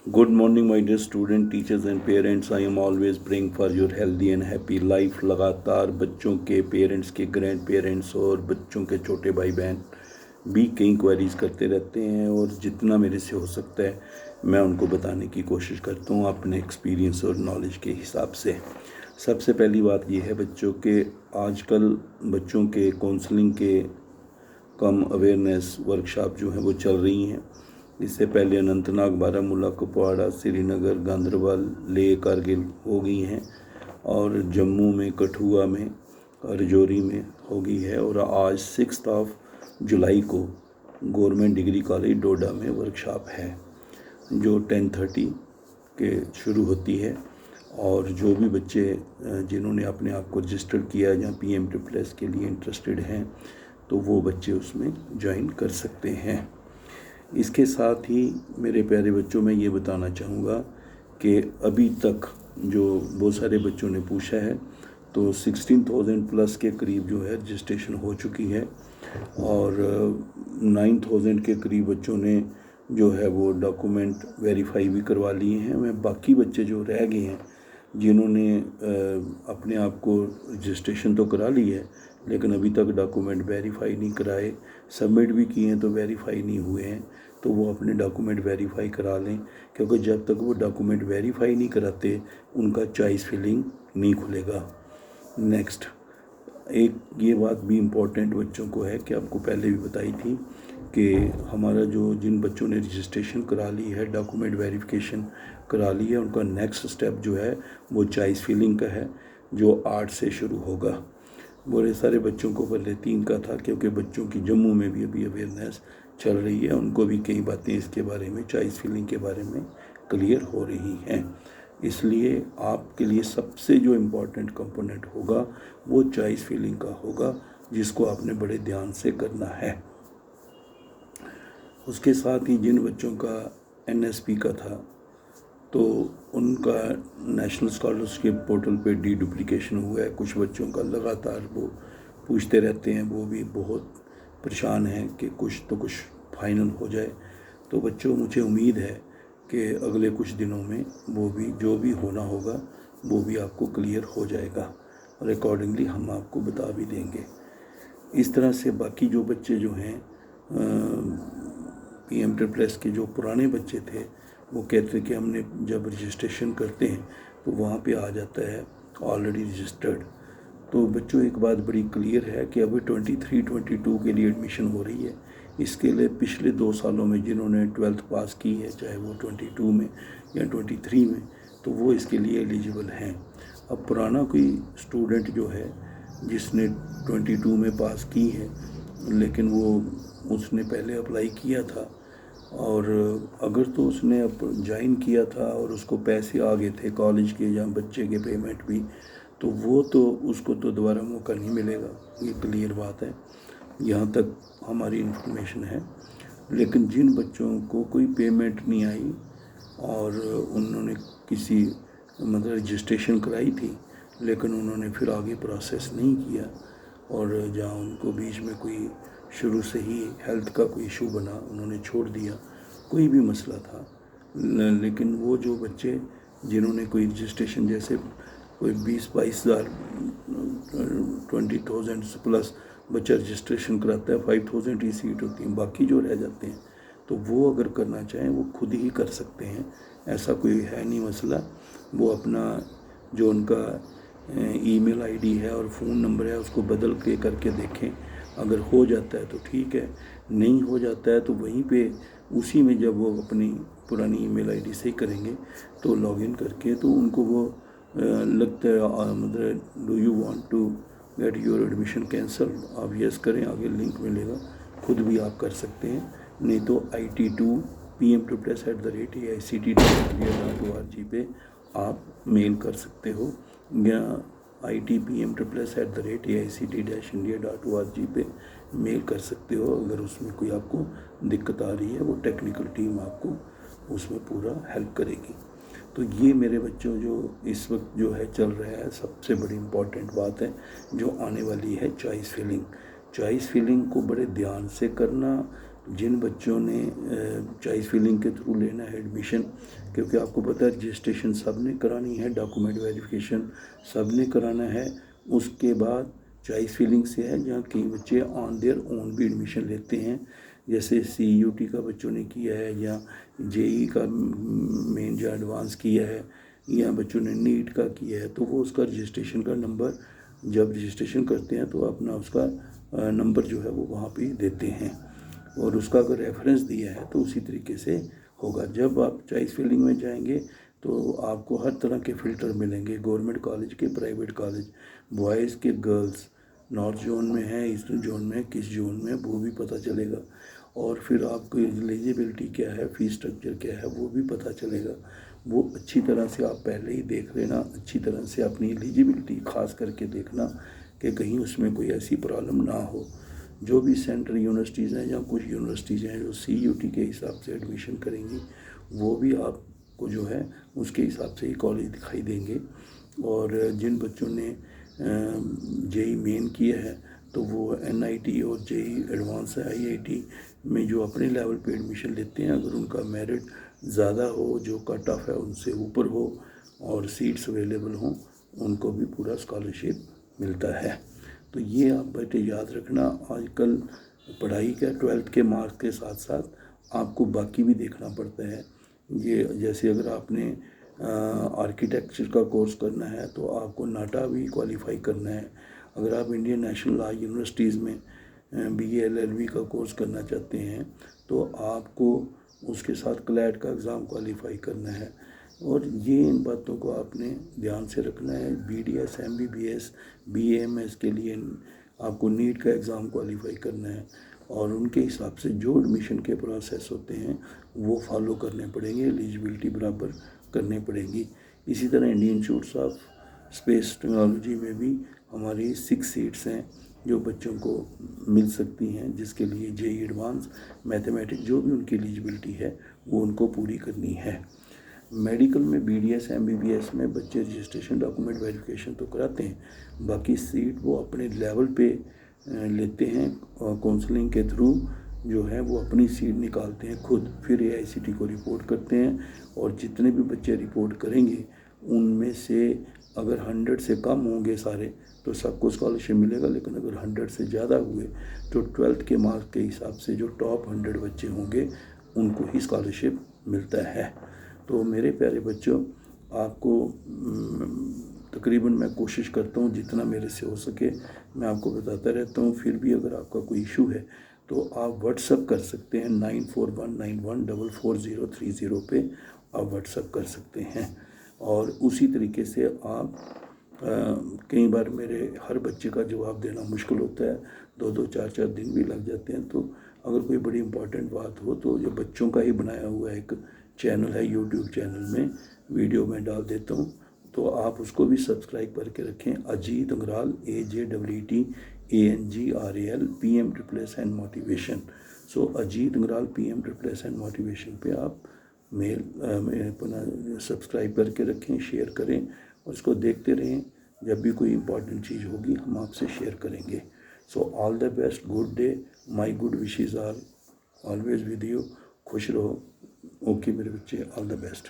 Good morning, my dear student, teachers and parents. I am always praying for your healthy and happy life. लगातार बच्चों के parents के grand parents और बच्चों के छोटे भाई बहन भी कई क्वेरीज करते रहते हैं और जितना मेरे से हो सकता है मैं उनको बताने की कोशिश करता हूँ अपने एक्सपीरियंस और नॉलेज के हिसाब से। सबसे पहली बात ये है बच्चों के आजकल बच्चों के काउंसलिंग के कम अवेयरनेस वर्कशॉप जो हैं वो चल रही हैं। इससे पहले अनंतनाग, बारामूला, कुपवाड़ा, श्रीनगर, गांदरबल, लेह, कारगिल हो गई हैं और जम्मू में, कठुआ में, राजौरी में हो गई है। और आज 6 जुलाई को गवर्नमेंट डिग्री कॉलेज डोडा में वर्कशॉप है जो 10:30 के शुरू होती है। और जो भी बच्चे जिन्होंने अपने आप को रजिस्टर्ड किया या PMSSSS के लिए इंटरेस्टेड हैं तो वो बच्चे उसमें ज्वाइन कर सकते हैं। इसके साथ ही मेरे प्यारे बच्चों मैं ये बताना चाहूँगा कि अभी तक जो बहुत सारे बच्चों ने पूछा है तो 16,000 प्लस के करीब जो है रजिस्ट्रेशन हो चुकी है और 9,000 के करीब बच्चों ने जो है वो डॉक्यूमेंट वेरीफाई भी करवा लिए हैं। मैं बाकी बच्चे जो रह गए हैं जिन्होंने अपने आप को रजिस्ट्रेशन तो करा ली है लेकिन अभी तक डॉक्यूमेंट वेरीफाई नहीं कराए, सबमिट भी किए हैं तो वेरीफाई नहीं हुए हैं, तो वो अपने डॉक्यूमेंट वेरीफाई करा लें क्योंकि जब तक वो डॉक्यूमेंट वेरीफाई नहीं कराते उनका चॉइस फिलिंग नहीं खुलेगा। नेक्स्ट एक ये बात भी इम्पोर्टेंट बच्चों को है कि आपको पहले भी बताई थी कि हमारा जो जिन बच्चों ने रजिस्ट्रेशन करा ली है, डॉक्यूमेंट वेरिफिकेशन करा ली है, उनका नेक्स्ट स्टेप जो है वो चॉइस फिलिंग का है जो 8 से शुरू होगा। बड़े सारे बच्चों को पहले 3 का था क्योंकि बच्चों की जम्मू में भी अभी अवेयरनेस चल रही है, उनको भी कई बातें इसके बारे में, चॉइस फिलिंग के बारे में क्लियर हो रही हैं। इसलिए आपके लिए सबसे जो इम्पोर्टेंट कंपोनेंट होगा वो चॉइस फिलिंग का होगा जिसको आपने बड़े ध्यान से करना है। उसके साथ ही जिन बच्चों का NSP का था तो उनका नेशनल स्कॉलरशिप पोर्टल पे डुप्लीकेशन हुआ है। कुछ बच्चों का लगातार वो पूछते रहते हैं, वो भी बहुत परेशान हैं कि कुछ तो कुछ फाइनल हो जाए। तो बच्चों मुझे उम्मीद है कि अगले कुछ दिनों में वो भी जो भी होना होगा वो भी आपको क्लियर हो जाएगा और अकॉर्डिंगली हम आपको बता भी देंगे। इस तरह से बाकी जो बच्चे जो हैं PMSSS के जो पुराने बच्चे थे वो कहते कि हमने जब रजिस्ट्रेशन करते हैं तो वहाँ पे आ जाता है ऑलरेडी रजिस्टर्ड। तो बच्चों एक बात बड़ी क्लियर है कि अभी 23-22 के लिए एडमिशन हो रही है। इसके लिए पिछले 2 सालों में जिन्होंने 12th पास की है, चाहे वो 22 में या 23 में, तो वो इसके लिए एलिजिबल हैं। अब पुराना कोई स्टूडेंट जो है जिसने 22 में पास की है लेकिन वो उसने पहले अप्लाई किया था और अगर तो उसने अब ज्वाइन किया था और उसको पैसे आ गए थे कॉलेज के या बच्चे के पेमेंट भी, तो वो तो उसको तो दोबारा मौका नहीं मिलेगा, ये क्लियर बात है, यहाँ तक हमारी इन्फॉर्मेशन है। लेकिन जिन बच्चों को कोई पेमेंट नहीं आई और उन्होंने किसी मतलब रजिस्ट्रेशन कराई थी लेकिन उन्होंने फिर आगे प्रोसेस नहीं किया और जहाँ उनको बीच में कोई शुरू से ही हेल्थ का कोई इशू बना, उन्होंने छोड़ दिया, कोई भी मसला था, लेकिन वो जो बच्चे जिन्होंने कोई रजिस्ट्रेशन जैसे कोई 20-22 हज़ार 20,000 प्लस बच्चा रजिस्ट्रेशन कराता है, 5,000 ही सीट होती हैं, बाकी जो रह जाते हैं तो वो अगर करना चाहें वो खुद ही कर सकते हैं, ऐसा कोई है नहीं मसला। वो अपना जो उनका ईमेल आईडी है और फ़ोन नंबर है उसको बदल के करके देखें, अगर हो जाता है तो ठीक है, नहीं हो जाता है तो वहीं पे उसी में जब वो अपनी पुरानी ईमेल आईडी से करेंगे तो लॉगिन करके तो उनको वो लगता है मतलब do you want to get your admission cancel, आप यस करें, आगे लिंक मिलेगा, खुद भी आप कर सकते हैं। नहीं तो IT2PMSSSS@AICTE.org पे आप मेल कर सकते हो या ITPMSSSS@AICTE-India.org पे मेल कर सकते हो। अगर उसमें कोई आपको दिक्कत आ रही है वो टेक्निकल टीम आपको उसमें पूरा हेल्प करेगी। तो ये मेरे बच्चों जो इस वक्त जो है चल रहा है सबसे बड़ी इम्पॉर्टेंट बात है जो आने वाली है चॉइस फिलिंग। चॉइस फिलिंग को बड़े ध्यान से करना, जिन बच्चों ने चॉइस फिलिंग के थ्रू लेना है एडमिशन, क्योंकि आपको पता है रजिस्ट्रेशन सब ने करानी है, डॉक्यूमेंट वेरिफिकेशन सब ने कराना है, उसके बाद चॉइस फिलिंग से है, जहाँ कई बच्चे ऑन देयर ओन भी एडमिशन लेते हैं, जैसे CUT का बच्चों ने किया है, या JEE का मेन जो एडवांस किया है, या बच्चों ने नीट का किया है, तो वो उसका रजिस्ट्रेशन का नंबर जब रजिस्ट्रेशन करते हैं तो अपना उसका नंबर जो है वो वहाँ पे देते हैं, और उसका अगर रेफरेंस दिया है तो उसी तरीके से होगा। जब आप चॉइस फिलिंग में जाएंगे तो आपको हर तरह के फ़िल्टर मिलेंगे, गवर्नमेंट कॉलेज के, प्राइवेट कॉलेज, बॉयज़ के, गर्ल्स, नॉर्थ जोन में है, ईस्टर्न जोन में, किस जोन में, वो भी पता चलेगा, और फिर आपको एलिजिबिलिटी क्या है, फ़ीस स्ट्रक्चर क्या है, वो भी पता चलेगा। वो अच्छी तरह से आप पहले ही देख लेना, अच्छी तरह से अपनी एलिजिबिलिटी ख़ास करके देखना कि कहीं उसमें कोई ऐसी प्रॉब्लम ना हो। जो भी सेंट्रल यूनिवर्सिटीज़ हैं या कुछ यूनिवर्सिटीज़ हैं जो CUT के हिसाब से एडमिशन करेंगी, वो भी आपको जो है उसके हिसाब से ही कॉलेज दिखाई देंगे। और जिन बच्चों ने JEE मेन किया है तो वो NIT और JEE एडवांस IIT में जो अपने लेवल पे एडमिशन लेते हैं, अगर उनका मेरिट ज़्यादा हो, जो कट ऑफ है उनसे ऊपर हो और सीट्स अवेलेबल हों, उनको भी पूरा स्कॉलरशिप मिलता है। तो ये आप बेटे याद रखना, आजकल पढ़ाई का 12th के मार्क्स के साथ साथ आपको बाकी भी देखना पड़ता है। ये जैसे अगर आपने आर्किटेक्चर का कोर्स करना है तो आपको नाटा भी क्वालिफाई करना है। अगर आप इंडियन नेशनल लॉ यूनिवर्सिटीज़ में BA LLB का कोर्स करना चाहते हैं तो आपको उसके साथ क्लैट का एग्ज़ाम क्वालिफाई करना है, और ये इन बातों को आपने ध्यान से रखना है। BDS MBBS BAMS के लिए आपको नीट का एग्ज़ाम क्वालिफाई करना है, और उनके हिसाब से जो एडमिशन के प्रोसेस होते हैं वो फॉलो करने पड़ेंगे, एलिजिबिलिटी बराबर करनी पड़ेगी। इसी तरह Indian institute of space technology में भी हमारी 6 सीट्स हैं जो बच्चों को मिल सकती हैं, जिसके लिए JEE एडवांस, मैथमेटिक्स, जो भी उनकी एलिजिबिलिटी है वो उनको पूरी करनी है। मेडिकल में BDS MBBS में बच्चे रजिस्ट्रेशन डॉक्यूमेंट वेरिफिकेशन तो कराते हैं, बाकी सीट वो अपने लेवल पे लेते हैं, और काउंसलिंग के थ्रू जो है वो अपनी सीट निकालते हैं खुद, फिर AICTE को रिपोर्ट करते हैं, और जितने भी बच्चे रिपोर्ट करेंगे उनमें से अगर 100 से कम होंगे सारे तो सबको स्कॉलरशिप मिलेगा, लेकिन अगर 100 से ज़्यादा हुए तो 12th के मार्क्स के हिसाब से जो टॉप 100 बच्चे होंगे उनको ही स्कॉलरशिप मिलता है। तो मेरे प्यारे बच्चों, आपको तकरीबन मैं कोशिश करता हूँ जितना मेरे से हो सके मैं आपको बताता रहता हूँ। फिर भी अगर आपका कोई इशू है तो आप व्हाट्सअप कर सकते हैं, 9419144030 पे आप व्हाट्सअप कर सकते हैं। और उसी तरीके से आप कई बार मेरे हर बच्चे का जवाब देना मुश्किल होता है, 2-2 4-4 दिन भी लग जाते हैं, तो अगर कोई बड़ी इंपॉर्टेंट बात हो तो जो बच्चों का ही बनाया हुआ एक चैनल है, यूट्यूब चैनल में वीडियो में डाल देता हूँ, तो आप उसको भी सब्सक्राइब करके रखें। Ajeet Angral AJEETANGRAL PM motivation. So Ajeet Angral PM motivation पे आप मेल अपना सब्सक्राइब करके रखें, शेयर करें, और उसको देखते रहें। जब भी कोई इंपॉर्टेंट चीज़ होगी हम आपसे शेयर करेंगे। So all the best, good day, my good wishes are always with you. खुश रहो। ओके मेरे बच्चे, ऑल द बेस्ट।